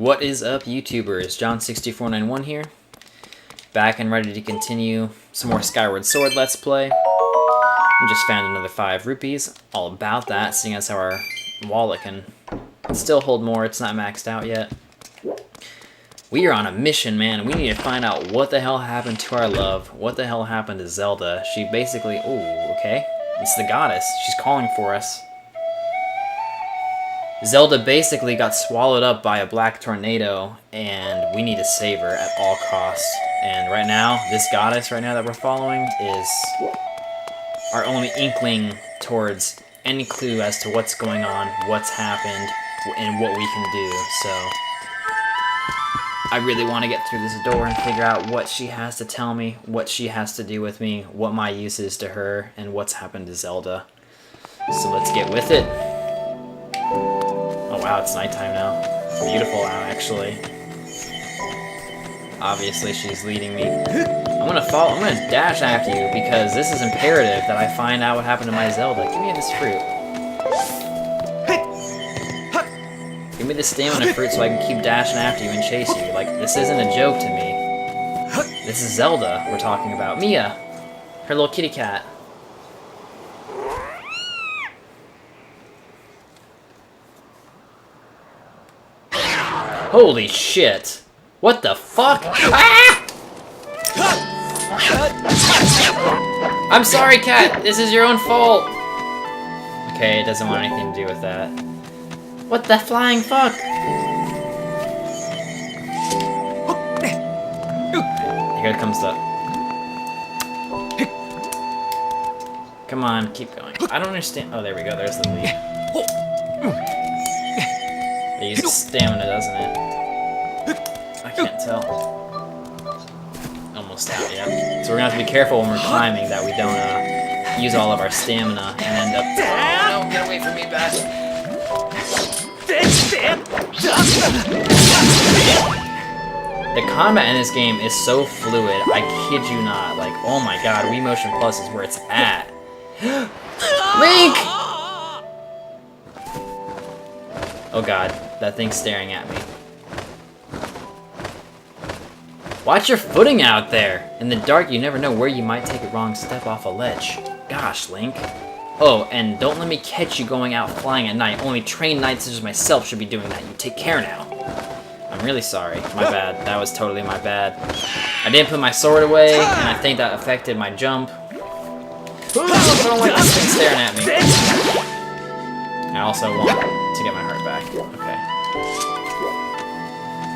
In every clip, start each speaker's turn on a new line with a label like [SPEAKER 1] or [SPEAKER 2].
[SPEAKER 1] What is up, YouTubers? John6491 here, back and ready to continue some more Skyward Sword Let's Play. I just found another 5 rupees, all about that, seeing as how our wallet can still hold more. It's not maxed out yet. We are on a mission, man. We need to find out what the hell happened to our love. What the hell happened to Zelda? She basically... Oh, okay. It's the goddess. She's calling for us. Zelda basically got swallowed up by a black tornado, and we need to save her at all costs. And right now, this goddess right now that we're following is our only inkling towards any clue as to what's going on, what's happened, and what we can do. So I really want to get through this door and figure out what she has to tell me, what she has to do with me, what my use is to her, and what's happened to Zelda. So let's get with it. Oh wow, it's nighttime now. Beautiful out, actually. Obviously, she's leading me. I'm gonna dash after you because this is imperative that I find out what happened to my Zelda. Give me this fruit. Give me the stamina fruit so I can keep dashing after you and chase you. Like, this isn't a joke to me. This is Zelda we're talking about. Mia! Her little kitty cat. Holy shit! What the fuck? Ah! I'm sorry, cat! This is your own fault! Okay, it doesn't want anything to do with that. What the flying fuck? Here comes the... Come on, keep going. I don't understand... Oh, there we go, there's the lead. It uses stamina, doesn't it? I can't tell. Almost out, yeah. So we're gonna have to be careful when we're climbing that we don't use all of our stamina and end up... Oh no, get away from me, bat! The combat in this game is so fluid, I kid you not. Like, oh my god, Wii Motion Plus is where it's at. Link! Oh god, that thing's staring at me. Watch your footing out there! In the dark, you never know where you might take a wrong step off a ledge. Gosh, Link. Oh, and don't let me catch you going out flying at night. Only trained knights such as myself should be doing that. You take care now. I'm really sorry. My bad. That was totally my bad. I didn't put my sword away, and I think that affected my jump. I don't like this thing staring at me. I also want to get my heart back. Okay.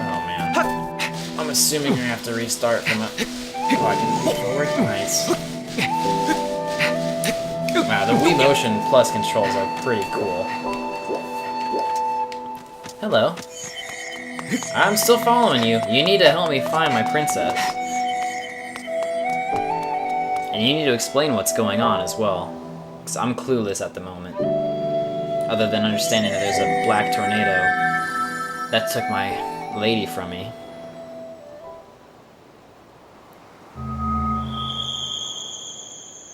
[SPEAKER 1] Oh man. I'm assuming you're gonna have to restart from a... Oh, I can forward? Nice. Wow, the Wii Motion Plus controls are pretty cool. Hello. I'm still following you. You need to help me find my princess. And you need to explain what's going on as well. Because I'm clueless at the moment. Other than understanding that there's a black tornado that took my lady from me.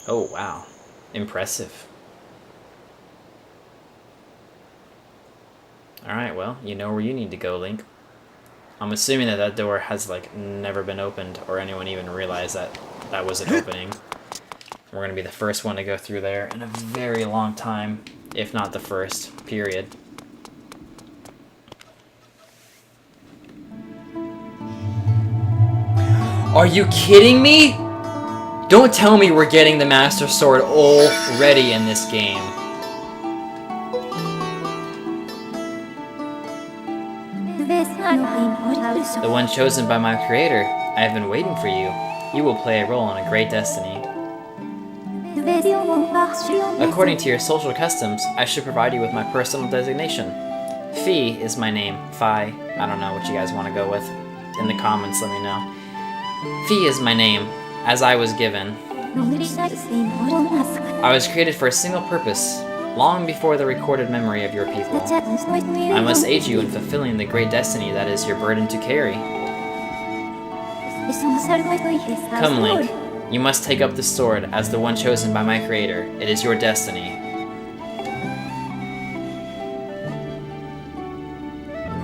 [SPEAKER 1] Oh, wow. Impressive. Alright, well, you know where you need to go, Link. I'm assuming that that door has, like, never been opened, or anyone even realized that that was an opening. We're gonna be the first one to go through there in a very long time, if not the first, period. Are you kidding me? Don't tell me we're getting the Master Sword already in this game. The one chosen by my creator. I have been waiting for you. You will play a role in a great destiny. According to your social customs, I should provide you with my personal designation. Fee is my name. Phi. I don't know what you guys want to go with. In the comments, let me know. Fee is my name, as I was given. I was created for a single purpose, long before the recorded memory of your people. I must aid you in fulfilling the great destiny that is your burden to carry. Come, Link. You must take up the sword as the one chosen by my creator. It is your destiny.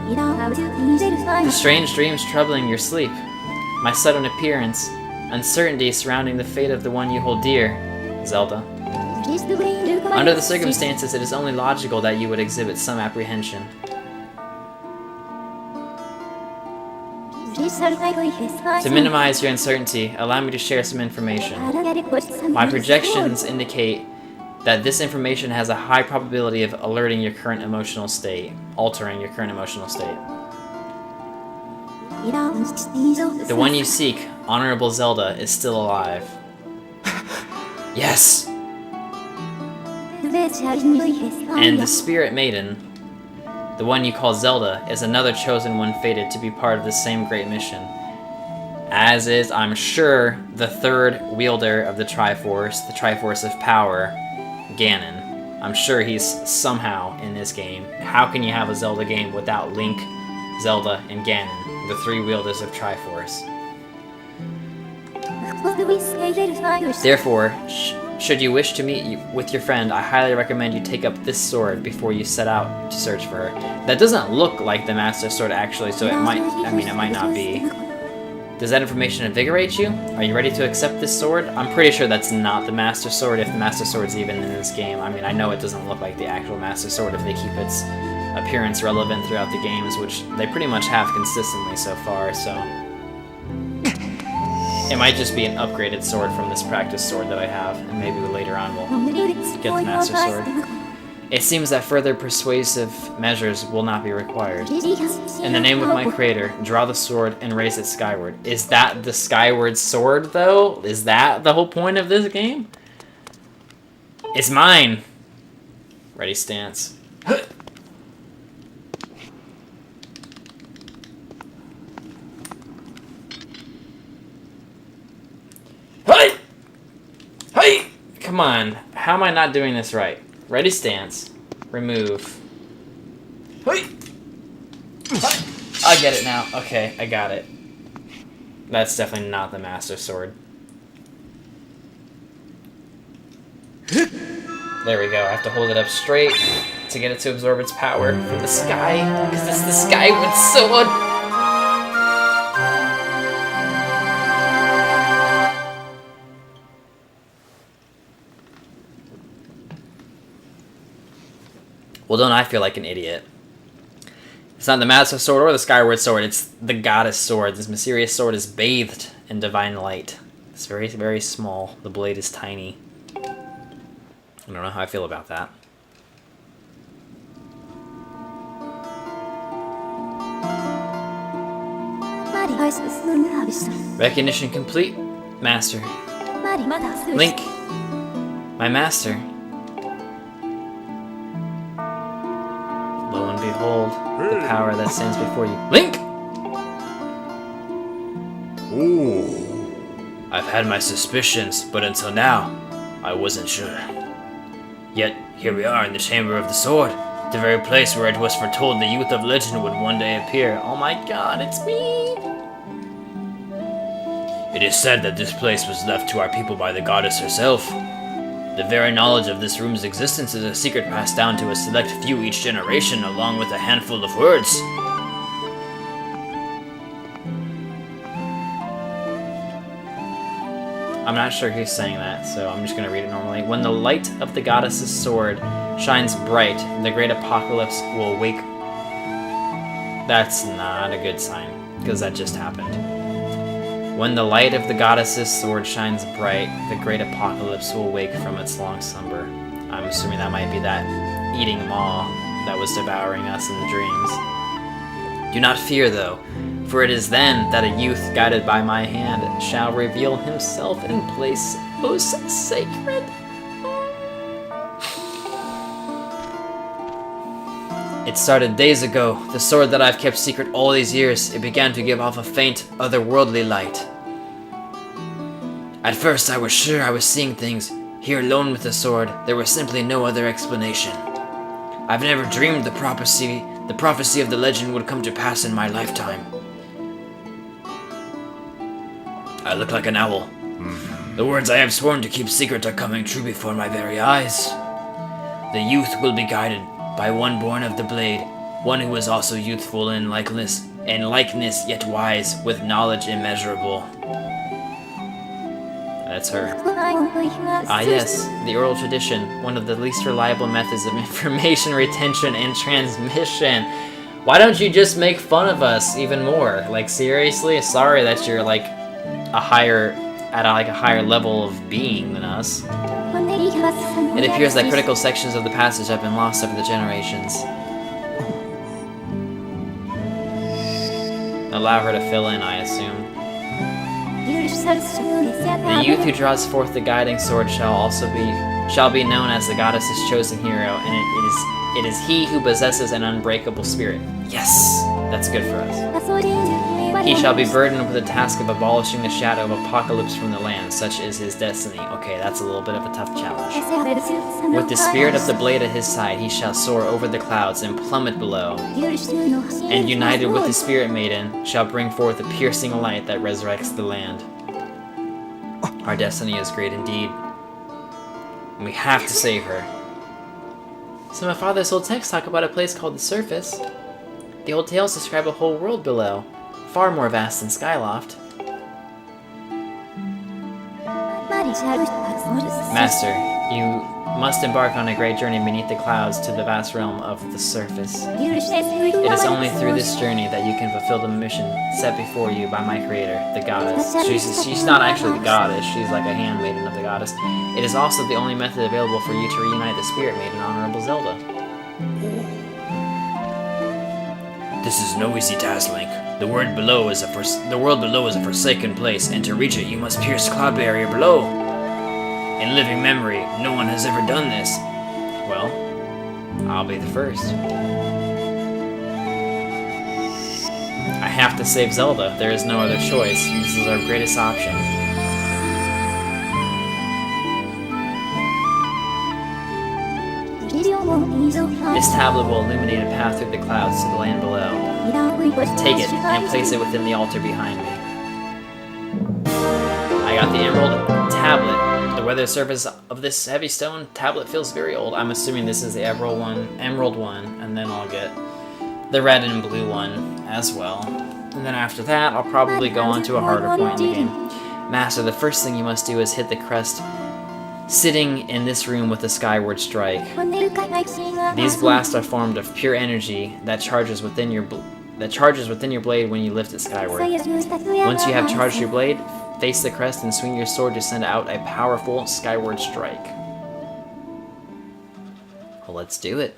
[SPEAKER 1] The strange dreams troubling your sleep, my sudden appearance, uncertainty surrounding the fate of the one you hold dear, Zelda. Under the circumstances, it is only logical that you would exhibit some apprehension. To minimize your uncertainty, allow me to share some information. My projections indicate that this information has a high probability of altering your current emotional state. The one you seek, Honorable Zelda, is still alive. Yes! And the Spirit Maiden, the one you call Zelda, is another chosen one fated to be part of the same great mission. As is, I'm sure, the third wielder of the Triforce of Power, Ganon. I'm sure he's somehow in this game. How can you have a Zelda game without Link, Zelda, and Ganon, the three wielders of Triforce? Therefore, should you wish to meet with your friend, I highly recommend you take up this sword before you set out to search for her. That doesn't look like the Master Sword actually, so it might not be. Does that information invigorate you? Are you ready to accept this sword? I'm pretty sure that's not the Master Sword, if the Master Sword's even in this game. I mean, I know it doesn't look like the actual Master Sword if they keep its appearance relevant throughout the games, which they pretty much have consistently so far, so... It might just be an upgraded sword from this practice sword that I have, and maybe later on we'll get the Master Sword. It seems that further persuasive measures will not be required. In the name of my creator, draw the sword and raise it skyward. Is that the Skyward Sword, though? Is that the whole point of this game? It's mine! Ready, stance. Hey! Hey! Come on. How am I not doing this right? Ready, stance. Remove. Hey! I get it now. Okay, I got it. That's definitely not the Master Sword. There we go. I have to hold it up straight to get it to absorb its power from the sky, because it's the Skyward Sword. Well, don't I feel like an idiot? It's not the Master Sword or the Skyward Sword, it's the Goddess Sword. This mysterious sword is bathed in divine light. It's very, very small. The blade is tiny. I don't know how I feel about that. Recognition complete, Master. Link, my Master. Lo and behold, the power that stands before you. Link! Ooh. I've had my suspicions, but until now, I wasn't sure. Yet, here we are in the Chamber of the Sword, the very place where it was foretold the youth of legend would one day appear. Oh my god, it's me! It is said that this place was left to our people by the goddess herself. The very knowledge of this room's existence is a secret passed down to a select few each generation, along with a handful of words. I'm not sure who's saying that, so I'm just going to read it normally. When the light of the goddess's sword shines bright, the great apocalypse will wake. That's not a good sign, because that just happened. When the light of the goddess's sword shines bright, the great apocalypse will wake from its long slumber. I'm assuming that might be that eating maw that was devouring us in the dreams. Do not fear, though, for it is then that a youth guided by my hand shall reveal himself in place most sacred. It started days ago. The sword that I've kept secret all these years, it began to give off a faint, otherworldly light. At first I was sure I was seeing things. Here alone with the sword, there was simply no other explanation. I've never dreamed the prophecy of the legend would come to pass in my lifetime. I look like an owl. The words I have sworn to keep secret are coming true before my very eyes. The youth will be guided by one born of the blade, One who is also youthful in likeness yet wise, with knowledge immeasurable. That's her. Ah yes, the oral tradition, one of the least reliable methods of information retention and transmission. Why don't you just make fun of us even more? Like, seriously? Sorry that you're like a higher level of being than us. It appears that critical sections of the passage have been lost over the generations. Allow her to fill in, I assume. The youth who draws forth the guiding sword shall be known as the goddess's chosen hero, and it is he who possesses an unbreakable spirit. Yes, that's good for us. He shall be burdened with the task of abolishing the shadow of apocalypse from the land. Such is his destiny. Okay, that's a little bit of a tough challenge. With the spirit of the blade at his side, he shall soar over the clouds and plummet below. And united with the spirit maiden, shall bring forth a piercing light that resurrects the land. Our destiny is great indeed. And we have to save her. Some of Father's old texts talk about a place called the Surface. The old tales describe a whole world below, far more vast than Skyloft. Master, you must embark on a great journey beneath the clouds to the vast realm of the Surface. It is only through this journey that you can fulfill the mission set before you by my creator, the goddess. She's not actually the goddess, she's like a handmaiden of the goddess. It is also the only method available for you to reunite the spirit maiden, Honorable Zelda. This is no easy task, Link. The world below is a forsaken place, and to reach it you must pierce the cloud barrier below. In living memory, no one has ever done this. Well, I'll be the first. I have to save Zelda. There is no other choice. This is our greatest option. This tablet will illuminate a path through the clouds to the land below. Take it and place it within the altar behind me. I got the emerald tablet. The weather surface of this heavy stone tablet feels very old. I'm assuming this is the emerald one, and then I'll get the red and blue one as well. And then after that, I'll probably go on to a harder point in the game. Master, the first thing you must do is hit the crest sitting in this room with the Skyward Strike. These blasts are formed of pure energy that charges within your blade when you lift it skyward. Once you have charged your blade, face the crest and swing your sword to send out a powerful Skyward Strike. Well, let's do it.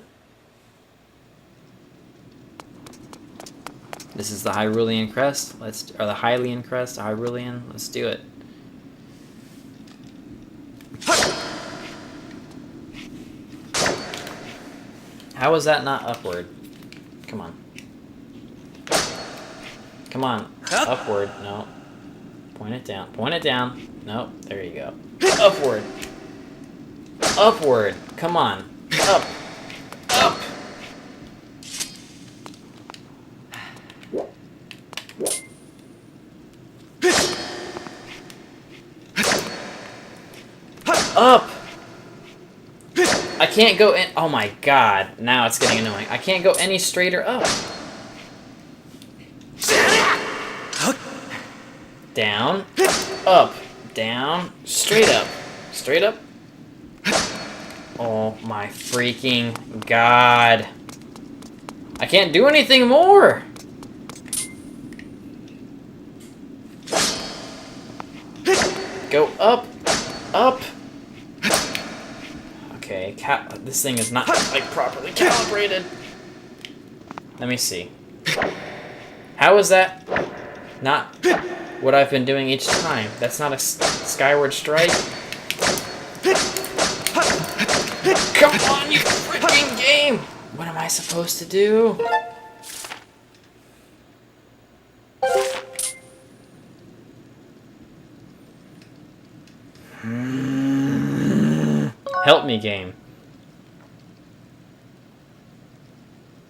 [SPEAKER 1] This is the Hyrulean crest. Or the Hylian crest, Hyrulean. Let's do it. How is that not upward? Come on. Come on. Upward. No. Point it down. Point it down. No. There you go. Upward. Upward. Come on. Up. Up. Up! I can't go in. Oh my god. Now it's getting annoying. I can't go any straighter up. Down. Up. Down. Straight up. Straight up. Oh my freaking god. I can't do anything more. Go up. Up. Okay, this thing is not, like, properly calibrated. Let me see. How is that not what I've been doing each time? That's not a Skyward Strike? Come on, you freaking game! What am I supposed to do? Help me, game.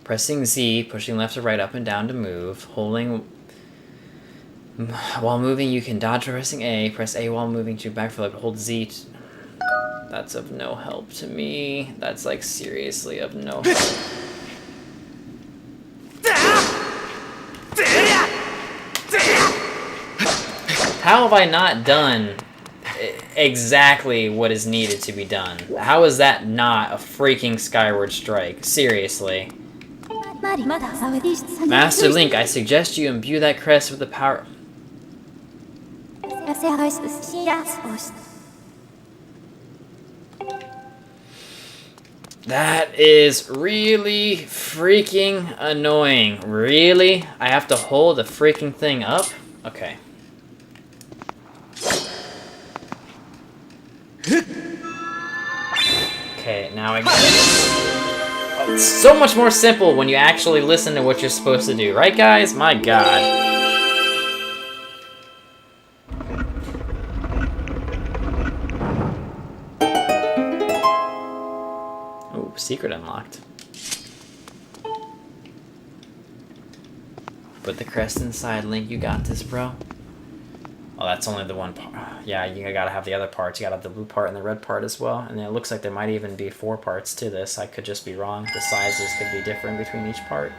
[SPEAKER 1] Pressing Z, pushing left or right, up and down to move. Holding... While moving, you can dodge by pressing A. Press A while moving to backflip. Hold Z. That's of no help to me. That's, like, seriously of no help. How have I not done exactly what is needed to be done? How is that not a freaking Skyward Strike? Seriously. Master Link, I suggest you imbue that crest with the power... That is really freaking annoying. Really? I have to hold the freaking thing up? Okay. Okay, now I get it. It's so much more simple when you actually listen to what you're supposed to do. Right, guys? My god. Oh, secret unlocked. Put the crest inside, Link. You got this, bro. Oh, that's only the one part. Yeah, you gotta have the other parts. You gotta have the blue part and the red part as well. And it looks like there might even be 4 parts to this. I could just be wrong. The sizes could be different between each part.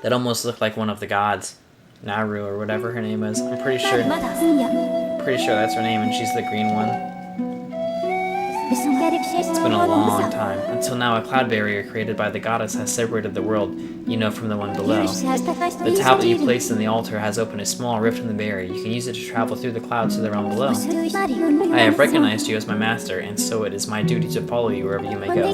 [SPEAKER 1] That almost looked like one of the gods. Naru or whatever her name is. I'm pretty sure that's her name, and she's the green one. It's been a long time. Until now, a cloud barrier created by the goddess has separated the world, you know, from the one below. The tablet you placed in the altar has opened a small rift in the barrier. You can use it to travel through the clouds to the realm below. I have recognized you as my master, and so it is my duty to follow you wherever you may go.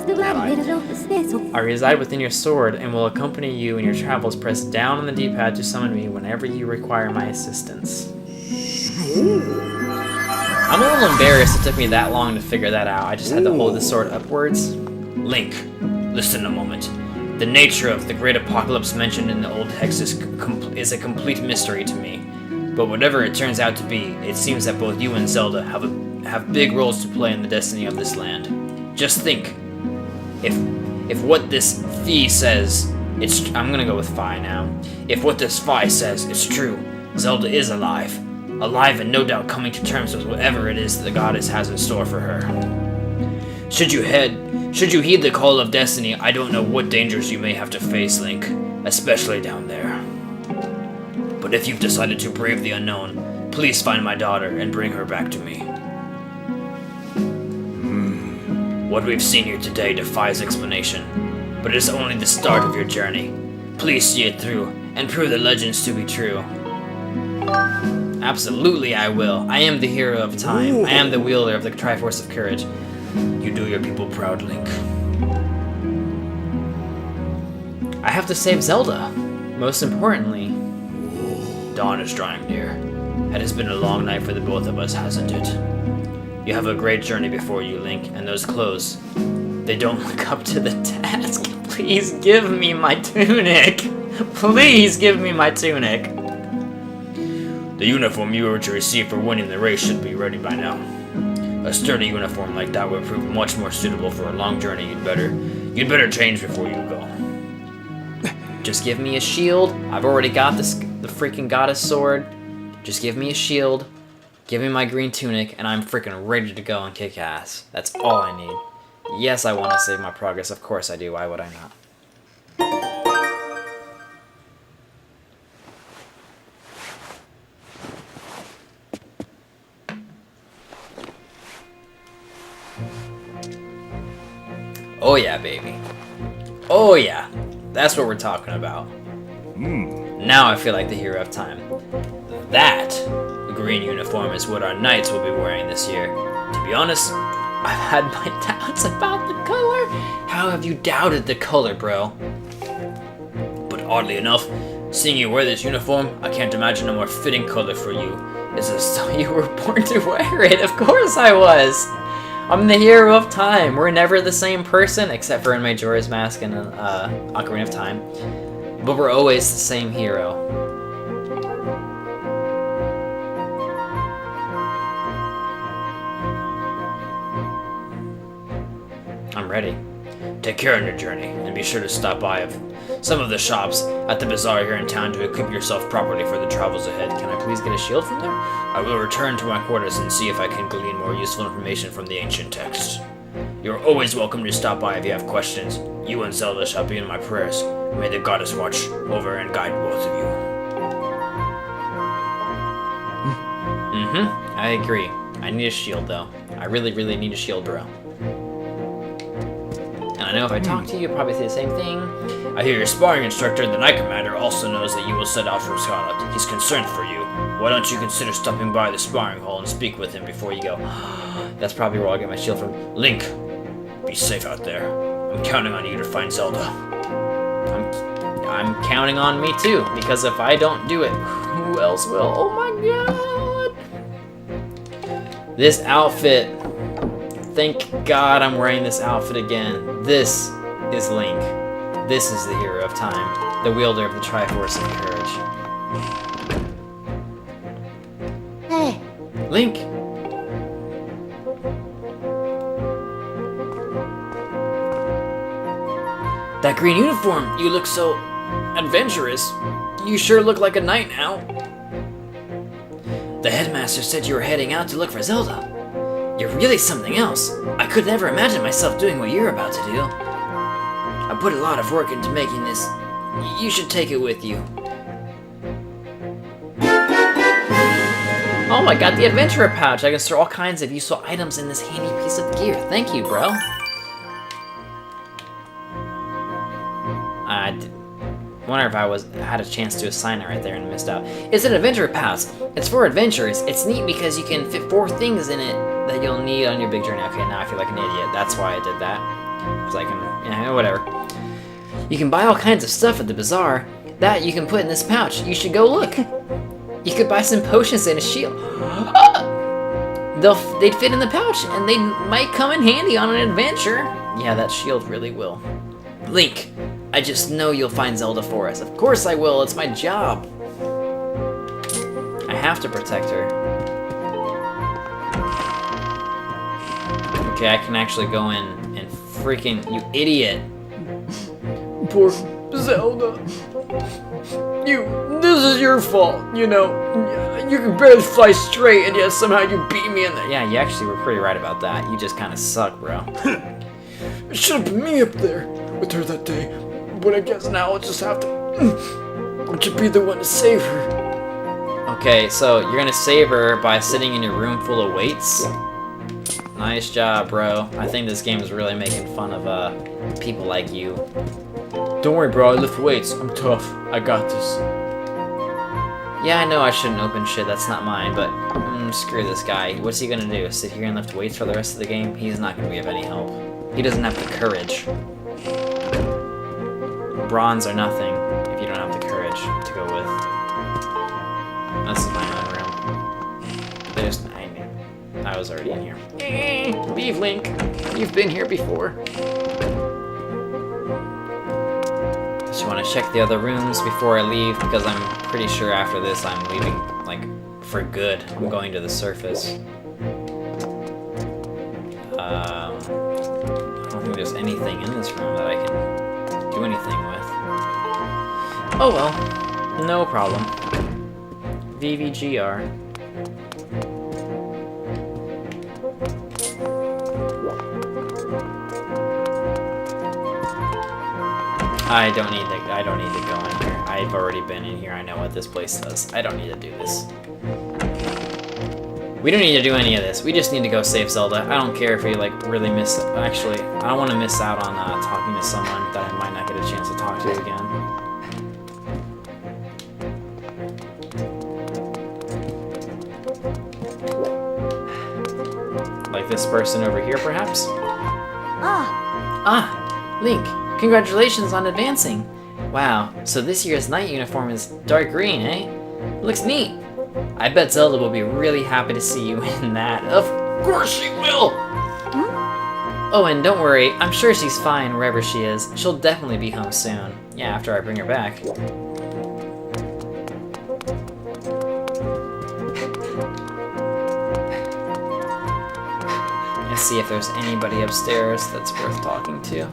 [SPEAKER 1] I reside within your sword, and will accompany you in your travels. Press down on the D-pad to summon me whenever you require my assistance. I'm a little embarrassed it took me that long to figure that out. I just had to hold the sword upwards.
[SPEAKER 2] Link, listen a moment. The nature of the great apocalypse mentioned in the old text is a complete mystery to me. But whatever it turns out to be, it seems that both you and Zelda have big roles to play in the destiny of this land. Just think, if what this Phi says, I'm gonna go with Phi now. If what this Phi says is true, Zelda is alive. Alive and no doubt coming to terms with whatever it is the goddess has in store for her. Should you heed the call of destiny, I don't know what dangers you may have to face, Link, especially down there. But if you've decided to brave the unknown, please find my daughter and bring her back to me. What we've seen here today defies explanation, but it is only the start of your journey. Please see it through and prove the legends to be true.
[SPEAKER 1] Absolutely I will. I am the hero of time. I am the wielder of the Triforce of Courage.
[SPEAKER 2] You do your people proud, Link.
[SPEAKER 1] I have to save Zelda. Most importantly.
[SPEAKER 2] Dawn is drawing near. It has been a long night for the both of us, hasn't it? You have a great journey before you, Link, and those clothes, they don't look up to the task.
[SPEAKER 1] Please give me my tunic. Please give me my tunic.
[SPEAKER 2] The uniform you were to receive for winning the race should be ready by now. A sturdy uniform like that would prove much more suitable for a long journey. You'd better change before you go.
[SPEAKER 1] Just give me a shield. I've already got the freaking goddess sword. Just give me a shield. Give me my green tunic, and I'm freaking ready to go and kick ass. That's all I need. Yes, I want to save my progress. Of course I do. Why would I not? Oh yeah, baby. Oh yeah. That's what we're talking about. Now I feel like the hero of time. That green uniform is what our knights will be wearing this year. To be honest, I've had my doubts about the color. How have you doubted the color, bro?
[SPEAKER 2] But oddly enough, seeing you wear this uniform, I can't imagine a more fitting color for you.
[SPEAKER 1] Is this so you were born to wear it? Of course I was. I'm the hero of time. We're never the same person, except for in Majora's Mask and Ocarina of Time. But we're always the same hero. I'm ready.
[SPEAKER 2] Take care on your journey, and be sure to stop by some of the shops at the bazaar here in town to equip yourself properly for the travels ahead.
[SPEAKER 1] Can I please get a shield from there?
[SPEAKER 2] I will return to my quarters and see if I can glean more useful information from the ancient texts. You're always welcome to stop by if you have questions. You and Zelda shall be in my prayers. May the goddess watch over and guide both of you.
[SPEAKER 1] I agree. I need a shield, though. I really, really need a shield, bro. And I know if I talk to you, you'll probably say the same thing.
[SPEAKER 2] I hear your sparring instructor, the Knight Commander, also knows that you will set out from Scarlet. He's concerned for you. Why don't you consider stopping by the sparring hall and speak with him before you go?
[SPEAKER 1] That's probably where I'll get my shield from.
[SPEAKER 2] Link, be safe out there. I'm counting on you to find Zelda.
[SPEAKER 1] I'm counting on me too, because if I don't do it, who else will? Oh my god! This outfit. Thank God I'm wearing this outfit again. This is Link. This is the hero of time, the wielder of the Triforce of Courage.
[SPEAKER 3] Hey.
[SPEAKER 1] Link! That green uniform, you look so adventurous. You sure look like a knight now. The headmaster said you were heading out to look for Zelda. You're really something else. I could never imagine myself doing what you're about to do. I put a lot of work into making this. You should take it with you. Oh, I got the adventurer pouch. I can store all kinds of useful items in this handy piece of gear. Thank you, bro. I wonder if I had a chance to assign it right there and missed out. It's an adventurer pouch. It's for adventurers. It's neat because you can fit 4 things in it that you'll need on your big journey. Okay, now I feel like an idiot. That's why I did that. Because I can, whatever. You can buy all kinds of stuff at the bazaar that you can put in this pouch. You should go look. You could buy some potions and a shield. They'd fit in the pouch, and they might come in handy on an adventure. Yeah, that shield really will. Link, I just know you'll find Zelda for us. Of course I will. It's my job. I have to protect her. Okay, I can actually go in and freaking... You idiot. Poor Zelda. This is your fault, you know. You can barely fly straight, and yet somehow you beat me in the... Yeah, you actually were pretty right about that. You just kind of suck, bro.
[SPEAKER 4] It should have been me up there with her that day. But I guess now I'll just have to... I should be the one to save her.
[SPEAKER 1] Okay, so you're gonna save her by sitting in your room full of weights? Nice job, bro. I think this game is really making fun of people like you.
[SPEAKER 4] Don't worry, bro. I lift weights. I'm tough. I got this.
[SPEAKER 1] Yeah, I know I shouldn't open shit that's not mine, but screw this guy. What's he gonna do? Sit here and lift weights for the rest of the game? He's not gonna be of any help. He doesn't have the courage. Bronze or nothing if you don't have the courage to go with. This is my own room. I was already in here. Leave, Link. You've been here before. Just want to check the other rooms before I leave, because I'm pretty sure after this I'm leaving, like, for good. I'm going to the surface. I don't think there's anything in this room that I can do anything with. Oh well. No problem. VVGR. I don't need to go in here. I've already been in here. I know what this place does. I don't need to do this. We don't need to do any of this. We just need to go save Zelda. I don't care if we like really miss. Actually, I don't want to miss out on talking to someone that I might not get a chance to talk to again. Like this person over here, perhaps? Ah, Link. Congratulations on advancing. Wow, so this year's knight uniform is dark green, eh? Looks neat. I bet Zelda will be really happy to see you in that. Of course she will! Oh, and don't worry, I'm sure she's fine wherever she is. She'll definitely be home soon. Yeah, after I bring her back. Let's see if there's anybody upstairs that's worth talking to.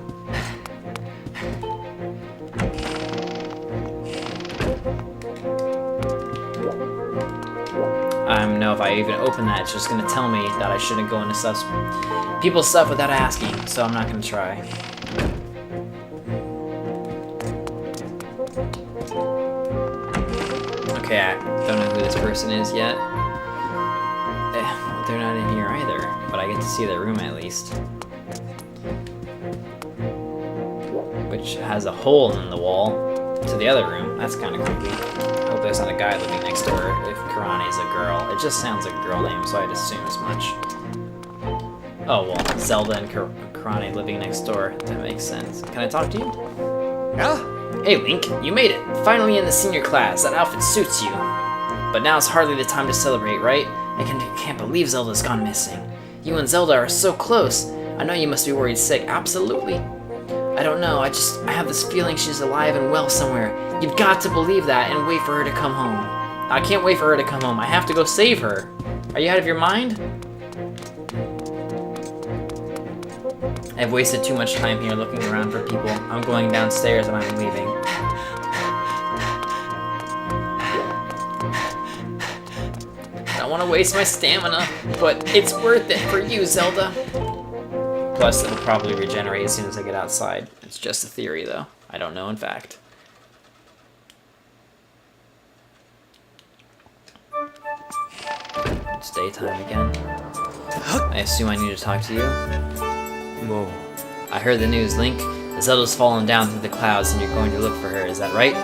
[SPEAKER 1] even know if I even open that, it's just gonna tell me that I shouldn't go into people's stuff without asking, so I'm not gonna try. Okay, I don't know who this person is yet. They're not in here either, but I get to see their room at least. Which has a hole in the wall to the other room. That's kind of creepy. I hope there's not a guy living next door if Karane is a girl. It just sounds like a girl name, so I'd assume as much. Oh, well, Zelda and Karane living next door. That makes sense. Can I talk to you?
[SPEAKER 4] Yeah?
[SPEAKER 1] Hey, Link, you made it. Finally in the senior class. That outfit suits you. But now's hardly the time to celebrate, right? I can't believe Zelda's gone missing. You and Zelda are so close. I know you must be worried sick. Absolutely. I don't know. I have this feeling she's alive and well somewhere. You've got to believe that and wait for her to come home. I can't wait for her to come home. I have to go save her. Are you out of your mind? I've wasted too much time here looking around for people. I'm going downstairs and I'm leaving. I don't want to waste my stamina, but it's worth it for you, Zelda. Plus, it'll probably regenerate as soon as I get outside. It's just a theory, though. I don't know, in fact. It's daytime again. I assume I need to talk to you?
[SPEAKER 4] No.
[SPEAKER 1] I heard the news, Link. Zelda's fallen down through the clouds and you're going to look for her, is that right?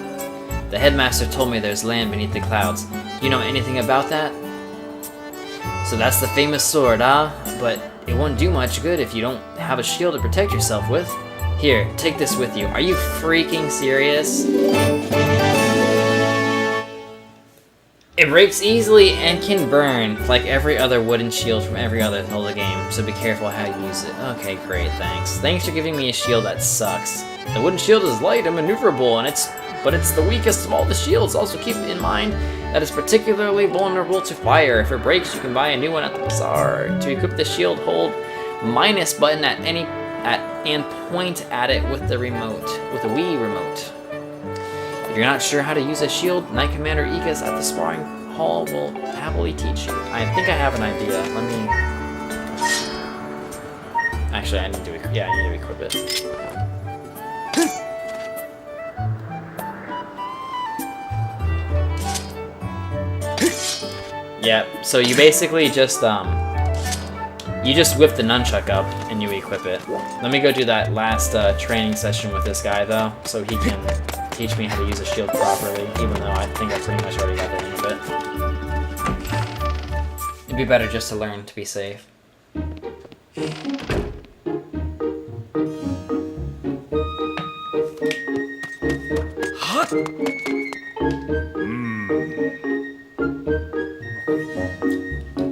[SPEAKER 1] The headmaster told me there's land beneath the clouds. Do you know anything about that? So that's the famous sword, huh? But it won't do much good if you don't have a shield to protect yourself with. Here, take this with you. Are you freaking serious? It breaks easily and can burn, like every other wooden shield from every other Zelda game, so be careful how you use it. Okay, great, thanks. Thanks for giving me a shield that sucks. The wooden shield is light and maneuverable, but it's the weakest of all the shields. Also keep in mind that it's particularly vulnerable to fire. If it breaks, you can buy a new one at the bazaar. To equip the shield, hold minus button and point at it with the Wii remote. If you're not sure how to use a shield, Knight Commander Ikas at the sparring hall will happily teach you. I think I have an idea. Let me... Actually, I need to equip it. Yeah, so you basically just whip the nunchuck up and you equip it. Let me go do that last training session with this guy though, so he can teach me how to use a shield properly, even though I think I pretty much already got the hang of it. It'd be better just to learn to be safe.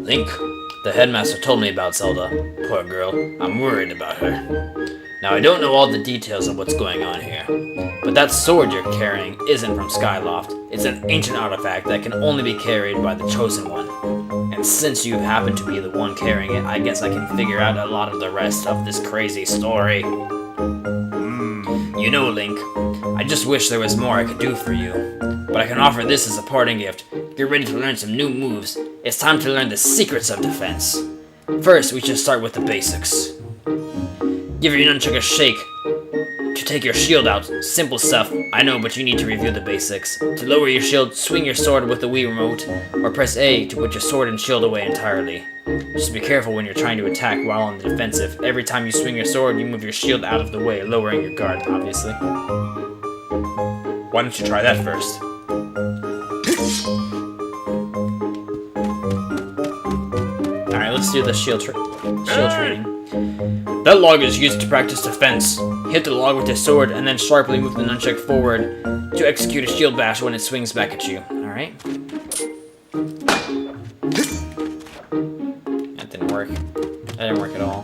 [SPEAKER 1] Link, the headmaster told me about Zelda. Poor girl, I'm worried about her. Now, I don't know all the details of what's going on here, but that sword you're carrying isn't from Skyloft. It's an ancient artifact that can only be carried by the Chosen One. And since you happen to be the one carrying it, I guess I can figure out a lot of the rest of this crazy story. You know, Link, I just wish there was more I could do for you, but I can offer this as a parting gift. Get ready to learn some new moves. It's time to learn the secrets of defense. First, we should start with the basics. Give your nunchuck a shake to take your shield out. Simple stuff, I know, but you need to review the basics. To lower your shield, swing your sword with the Wii remote, or press A to put your sword and shield away entirely. Just be careful when you're trying to attack while on the defensive. Every time you swing your sword, you move your shield out of the way, lowering your guard, obviously. Why don't you try that first? Alright, let's do the shield training. That log is used to practice defense. Hit the log with your sword and then sharply move the nunchuck forward to execute a shield bash when it swings back at you. Alright. That didn't work. That didn't work at all.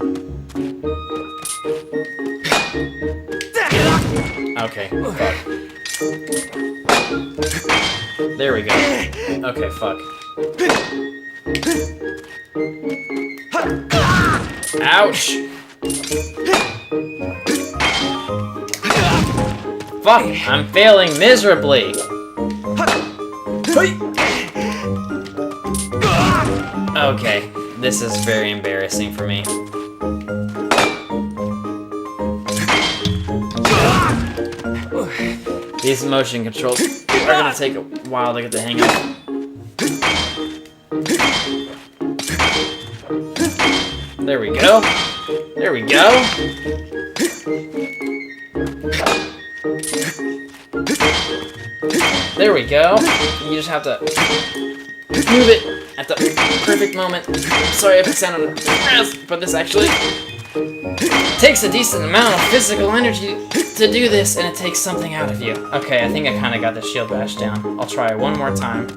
[SPEAKER 1] Okay, fuck. There we go. Okay, fuck. Ouch! Fuck! I'm failing miserably! Okay, this is very embarrassing for me. These motion controls are gonna take a while to get the hang of. There we go. There we go. There we go. You just have to move it at the perfect moment. Sorry if it sounded fast, but this actually takes a decent amount of physical energy to do this, and it takes something out of you. Okay, I think I kind of got the shield bash down. I'll try one more time.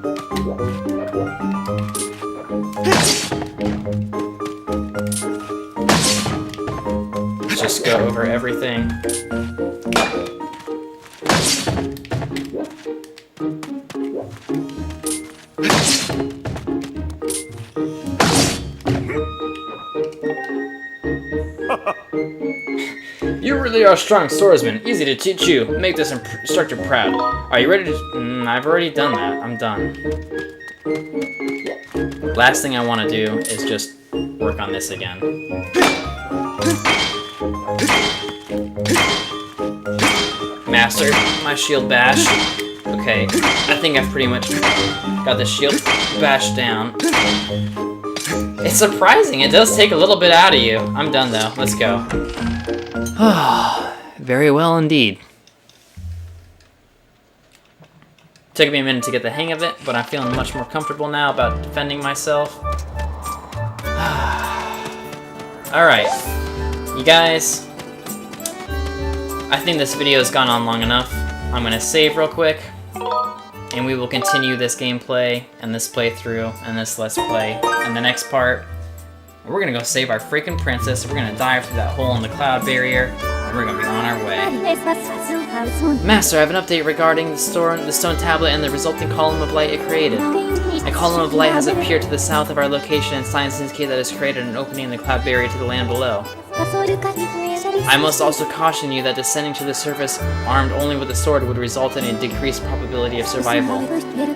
[SPEAKER 1] Just go over everything. You really are a strong swordsman. Easy to teach you. Make this instructor proud. Are you ready to... I've already done that. I'm done. Last thing I want to do is just work on this again. Master my shield bash. Okay, I think I've pretty much got the shield bash down. It's surprising. It does take a little bit out of you. I'm done though. Let's go. Very well indeed. Took me a minute to get the hang of it, but I'm feeling much more comfortable now about defending myself. Alright. You guys, I think this video has gone on long enough. I'm going to save real quick, and we will continue this gameplay, and this playthrough, and this Let's Play, and the next part. We're going to go save our freaking princess, we're going to dive through that hole in the cloud barrier, and we're going to be on our way. Master, I have an update regarding the stone tablet and the resulting column of light it created. A column of light has appeared to the south of our location, and signs indicate that it has created an opening in the cloud barrier to the land below. I must also caution you that descending to the surface armed only with a sword would result in a decreased probability of survival.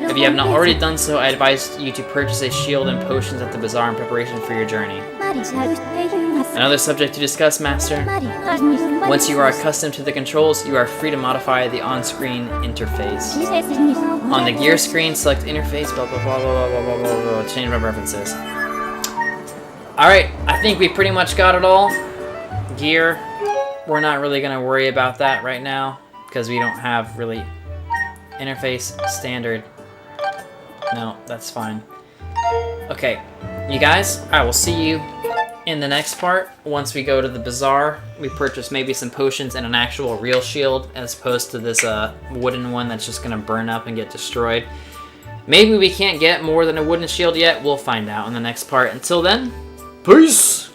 [SPEAKER 1] If you have not already done so, I advise you to purchase a shield and potions at the bazaar in preparation for your journey. Another subject to discuss, Master. Once you are accustomed to the controls, you are free to modify the on-screen interface. On the gear screen, select interface, blah blah blah blah blah blah blah blah, change my preferences. Alright, I think we pretty much got it all. Gear, we're not really going to worry about that right now, because we don't have really interface standard. No, that's fine. Okay, you guys, I will see you in the next part. Once we go to the bazaar, we purchase maybe some potions and an actual real shield, as opposed to this wooden one that's just going to burn up and get destroyed. Maybe we can't get more than a wooden shield yet. We'll find out in the next part. Until then,
[SPEAKER 4] Peace!